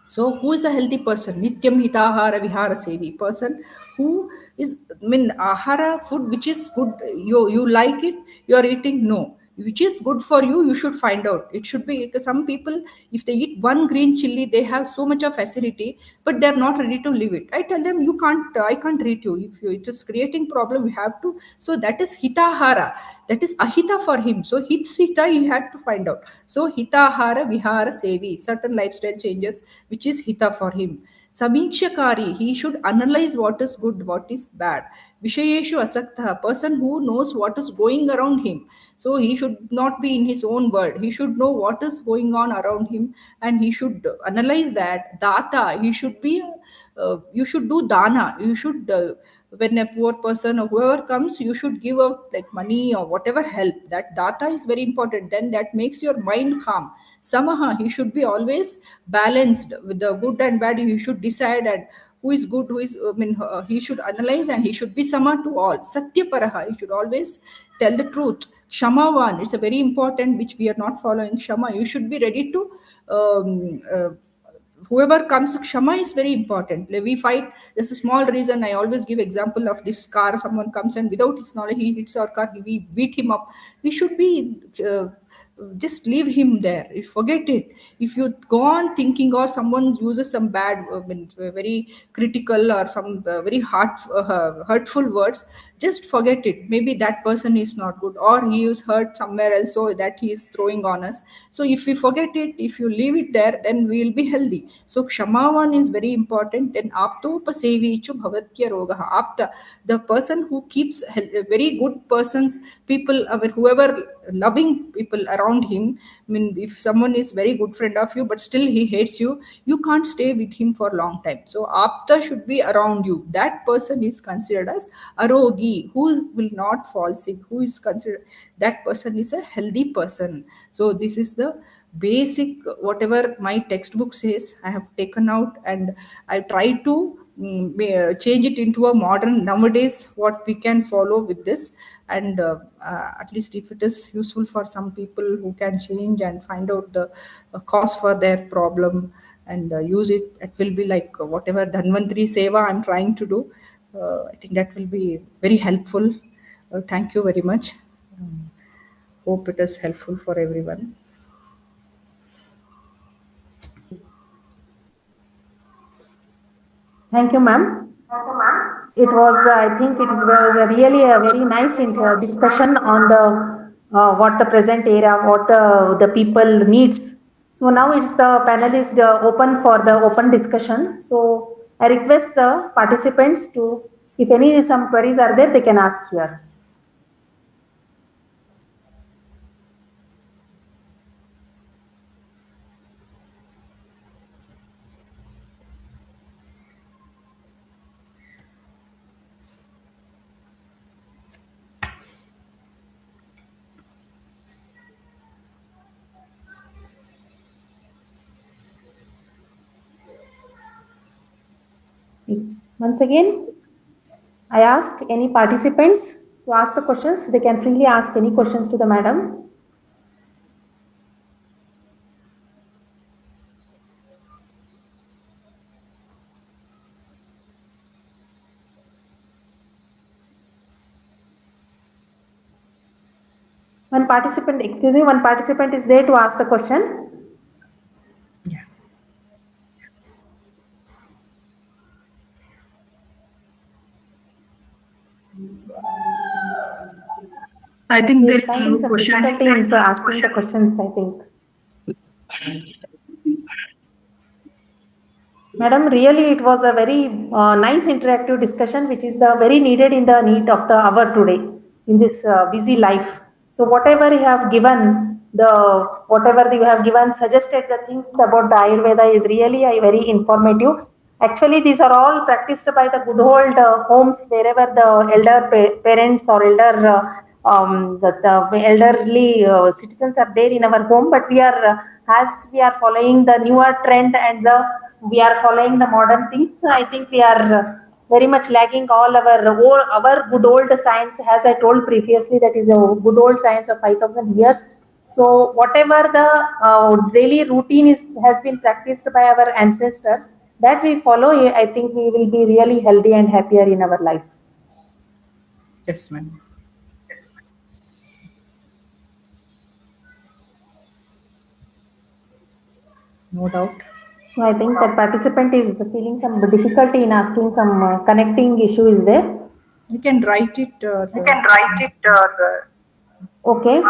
So, who is a healthy person? Nityam hitahara vihara sevi. Person who is, I mean, ahara, food which is good, you like it, you are eating. No, which is good for you, you should find out. It should be, because some people, if they eat one green chili, they have so much of acidity, but they are not ready to leave it. I tell them, you can't, I can't treat you. If you, it is creating problem, you have to. So that is hitahara. That is ahita for him. So hits hita, he had to find out. So hitahara vihara sevi, certain lifestyle changes, which is hita for him. Samikshakari, he should analyze what is good, what is bad. Vishayeshu asakta, person who knows what is going around him. So he should not be in his own world. He should know what is going on around him, and he should analyze that. Data, he should be. You should do dana. You should. When a poor person or whoever comes, you should give out like money or whatever help. That data is very important. Then that makes your mind calm. Samaha, he should be always balanced with the good and bad. He should decide, and who is good, who is, I mean, he should analyze, and he should be sama to all. Satyaparaha, he should always tell the truth. Shamavan, it's a very important, which we are not following. Shama, you should be ready to whoever comes. Shama is very important. Like, we fight, there's a small reason. I always give example of this car. Someone comes and without his knowledge he hits our car, we beat him up. We should be just leave him there. You forget it. If you go on thinking, or someone uses some bad, very critical, or some very hurtful words, just forget it. Maybe that person is not good, or he is hurt somewhere else, so that he is throwing on us. So if we forget it, if you leave it there, then we will be healthy. So Kshamavan is very important. And aptopasevichu bhavatya roga. Apta, the person who keeps very good persons, people, whoever loving people around him. I mean, if someone is very good friend of you, but still he hates you, you can't stay with him for a long time. So apta should be around you. That person is considered as arogi, who will not fall sick, who is considered, that person is a healthy person. So this is the basic, whatever my textbook says, I have taken out, and I try to change it into a modern nowadays, what we can follow with this. And at least if it is useful for some people who can change and find out the cause for their problem, and use it, it will be like whatever Dhanvantri Seva I'm trying to do. I think that will be very helpful. Thank you very much. Hope it is helpful for everyone. Thank you, ma'am. It was, I think it was a really a very nice discussion on the what the present era, what the people needs. So now it's the panel is open for the open discussion. So I request the participants to, if any some queries are there, they can ask here. Once again, I ask any participants to ask the questions. They can freely ask any questions to the madam. One participant, excuse me, one participant is there to ask the question. Yeah. I think He there is is finding no some question. difficulty in asking the questions, I think. Madam, really it was a very nice interactive discussion, which is very needed in the need of the hour today in this busy life. So whatever you have given, whatever you have given, suggested the things about the Ayurveda is really very informative. Actually, these are all practiced by the good old homes wherever the elder parents or elder the elderly citizens are there in our home. But we are as we are following the newer trend and we are following the modern things. I think we are very much lagging all our good old science, as I told previously, that is a good old science of 5,000 years. So whatever the daily routine has been practiced by our ancestors, that we follow, I think we will be really healthy and happier in our life. Yes, ma'am. No doubt. So I think that participant is feeling some difficulty in asking some connecting issue is there. You can write it. Okay.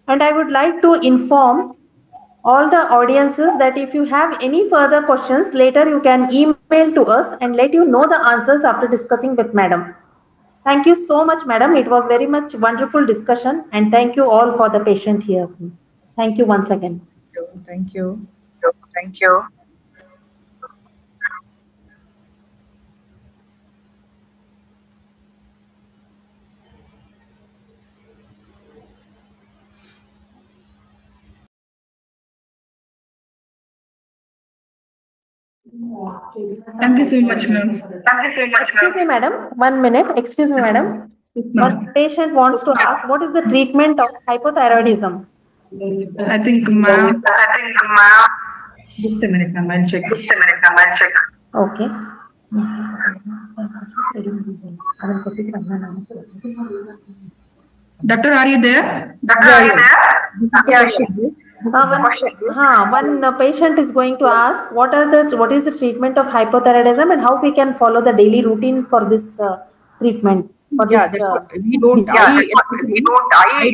And I would like to inform all the audiences that if you have any further questions, later you can email to us and let you know the answers after discussing with madam. Thank you so much, madam. It was very much wonderful discussion, and thank you all for the patient here. Thank you once again. Thank you. Thank you. Thank you so much, ma'am. Excuse me, madam. 1 minute. Excuse me, madam. One patient wants to ask, what is the treatment of hypothyroidism? I think, ma'am. Just a minute, ma'am. I'll check. Okay. Doctor, are you there? One patient is going to ask, what is the treatment of hypothyroidism and how we can follow the daily routine for this treatment? Yeah, that's what we don't. I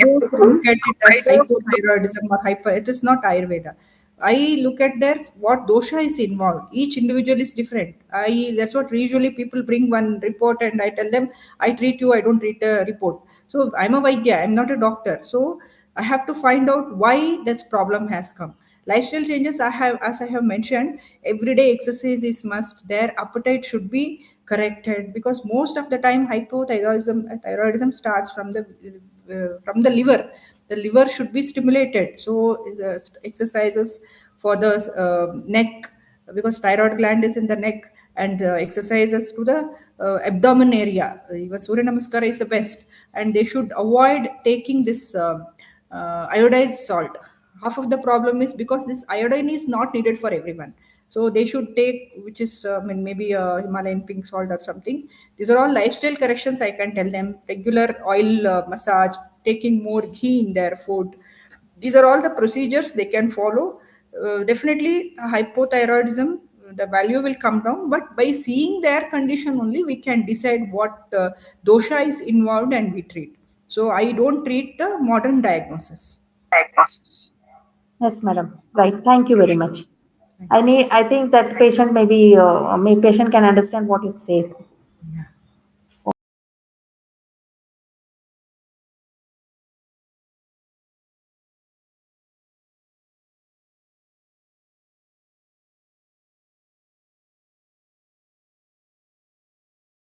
don't look at it as hypothyroidism or hyper. It is not Ayurveda. I look at there what dosha is involved. Each individual is different. That's what usually people bring one report and I tell them I treat you. I don't treat the report. So I'm a Vaidya. I'm not a doctor. So I have to find out why this problem has come. Lifestyle changes, as I have mentioned, everyday exercise is must. Their appetite should be corrected because most of the time thyroidism starts from the liver. The liver should be stimulated. So exercises for the neck, because thyroid gland is in the neck, and exercises to the abdomen area. Even Surya Namaskara is the best, and they should avoid taking this iodized salt. Half of the problem is because this iodine is not needed for everyone. So they should take, which is maybe a Himalayan pink salt or something. These are all lifestyle corrections I can tell them. Regular oil massage, taking more ghee in their food. These are all the procedures they can follow. Definitely hypothyroidism, the value will come down, but by seeing their condition only we can decide what dosha is involved and we treat. So I don't treat the modern diagnosis. Yes, madam. Right. Thank you very much. I think that patient patient can understand what you say.